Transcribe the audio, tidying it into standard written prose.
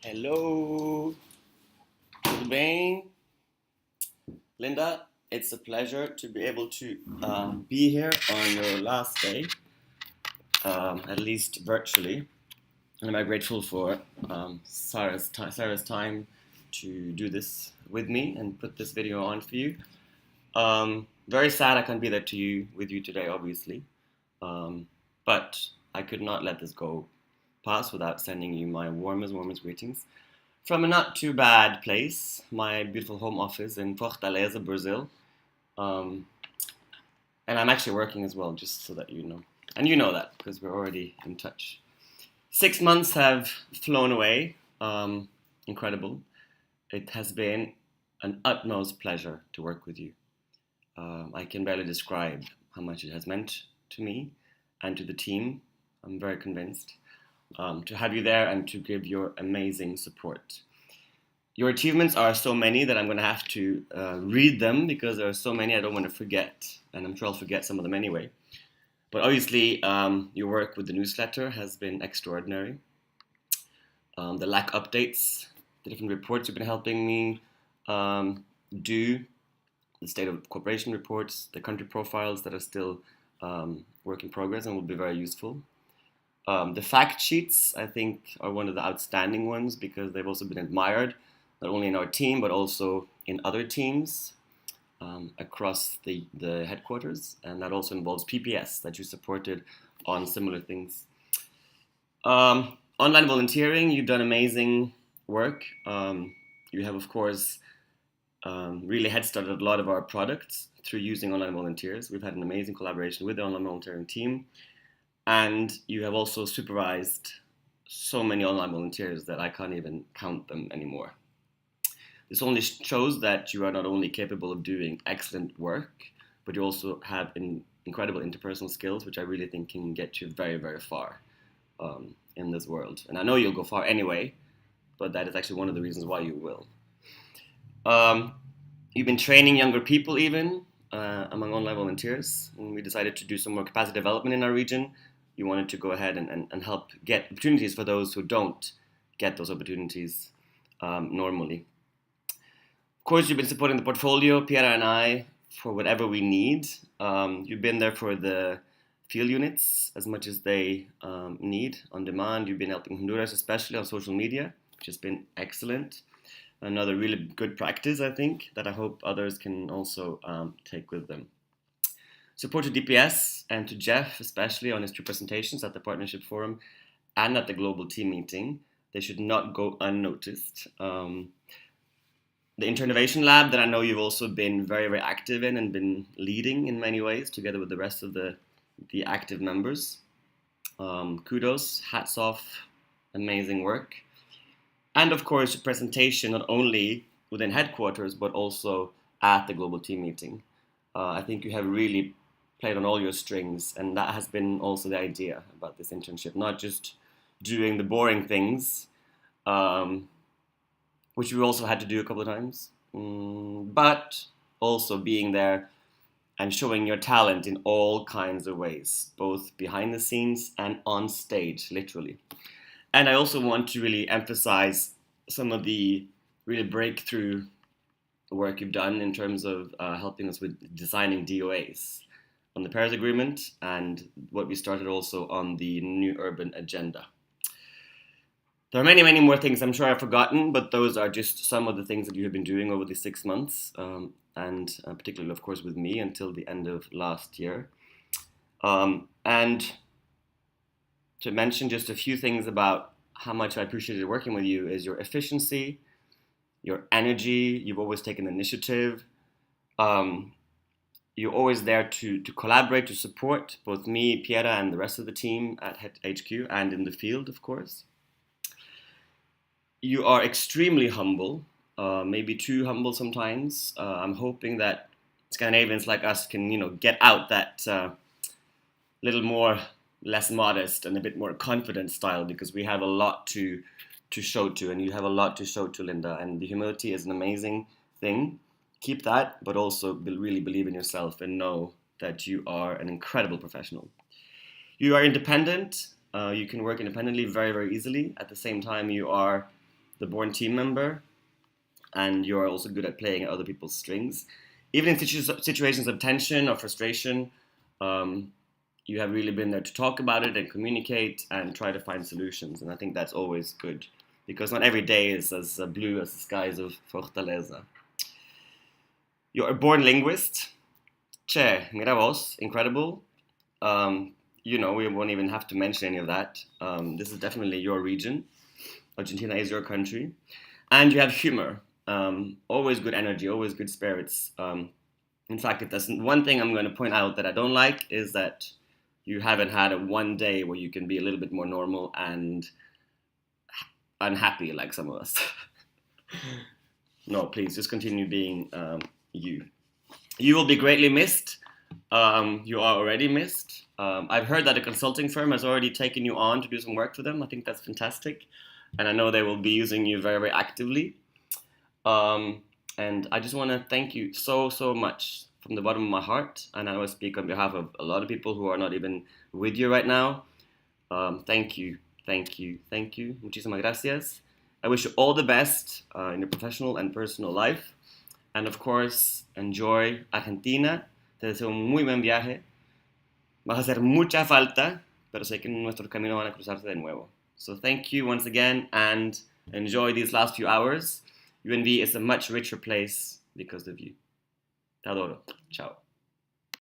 Hello, tudo bem? Linda, it's a pleasure to be able to be here on your last day, at least virtually. And I'm grateful for Sarah's time to do this with me and put this video on for you. Very sad I can't be there with you today, obviously. But I could not let this go past without sending you my warmest greetings from a not too bad place, my beautiful home office in Fortaleza, Brazil. Um, and I'm actually working as well, just so that you know. And you know that because we're already in touch. 6 months have flown away. Incredible. It has been an utmost pleasure to work with you. I can barely describe how much it has meant to me and to the team. I'm very convinced to have you there and to give your amazing support. Your achievements are so many that I'm going to have to read them because there are so many I don't want to forget, and I'm sure I'll forget some of them anyway. But obviously, your work with the newsletter has been extraordinary. The LAC updates, the different reports you've been helping me do, the state of corporation reports, the country profiles that are still work in progress and will be very useful. The fact sheets, I think, are one of the outstanding ones because they've also been admired, not only in our team, but also in other teams across the headquarters. And that also involves PPS that you supported on similar things. Online volunteering, you've done amazing work. You have, of course, really head started a lot of our products through using online volunteers. We've had an amazing collaboration with the online volunteering team. And you have also supervised so many online volunteers that I can't even count them anymore. This only shows that you are not only capable of doing excellent work, but you also have incredible interpersonal skills, which I really think can get you very, very far in this world. And I know you'll go far anyway, but that is actually one of the reasons why you will. You've been training younger people even among online volunteers. And we decided to do some more capacity development in our region. You wanted to go ahead and help get opportunities for those who don't get those opportunities normally. Of course, you've been supporting the portfolio, Piera and I, for whatever we need. You've been there for the field units as much as they need on demand. You've been helping Honduras, especially on social media, which has been excellent. Another really good practice, I think, that I hope others can also take with them. Support to DPS and to Jeff, especially on his two presentations at the Partnership Forum and at the Global Team Meeting. They should not go unnoticed. The Innovation Lab that I know you've also been very, very active in and been leading in many ways together with the rest of the active members. Kudos, hats off, amazing work. And of course, your presentation not only within headquarters, but also at the Global Team Meeting. I think you have really played on all your strings, and that has been also the idea about this internship, not just doing the boring things, which we also had to do a couple of times, but also being there and showing your talent in all kinds of ways, both behind the scenes and on stage, literally. And I also want to really emphasize some of the really breakthrough work you've done in terms of helping us with designing DOAs on the Paris Agreement and what we started also on the New Urban Agenda. There are many, many more things I'm sure I've forgotten, but those are just some of the things that you have been doing over these 6 months, and particularly, of course, with me until the end of last year. And to mention just a few things about how much I appreciated working with you is your efficiency, your energy. You've always taken initiative. You're always there to collaborate, to support both me, Piera, and the rest of the team at HQ and in the field, of course. You are extremely humble, maybe too humble sometimes. I'm hoping that Scandinavians like us can, get out that little more less modest and a bit more confident style, because we have a lot to show to, and you have a lot to show to, Linda, and the humility is an amazing thing. Keep that, but also really believe in yourself and know that you are an incredible professional. You are independent. You can work independently very, very easily. At the same time, you are the born team member, and you're also good at playing other people's strings. Even in situations of tension or frustration, you have really been there to talk about it and communicate and try to find solutions. And I think that's always good, because not every day is as blue as the skies of Fortaleza. You're a born linguist. Che, mira vos, incredible. We won't even have to mention any of that. This is definitely your region. Argentina is your country. And you have humor. Always good energy, always good spirits. In fact, if there's one thing I'm going to point out that I don't like, is that you haven't had a one day where you can be a little bit more normal and unhappy like some of us. No, please, just continue being you. You will be greatly missed. You are already missed. I've heard that a consulting firm has already taken you on to do some work for them. I think that's fantastic. And I know they will be using you very, very actively. And I just want to thank you so, so much from the bottom of my heart. And I will speak on behalf of a lot of people who are not even with you right now. Thank you, thank you, thank you. Muchísimas gracias. I wish you all the best in your professional and personal life. And of course, enjoy Argentina. Te deseo un muy buen viaje. Vas a hacer mucha falta, pero sé que nuestros caminos van a cruzarse de nuevo. So thank you once again, and enjoy these last few hours. UNV is a much richer place because of you. Te adoro. Ciao.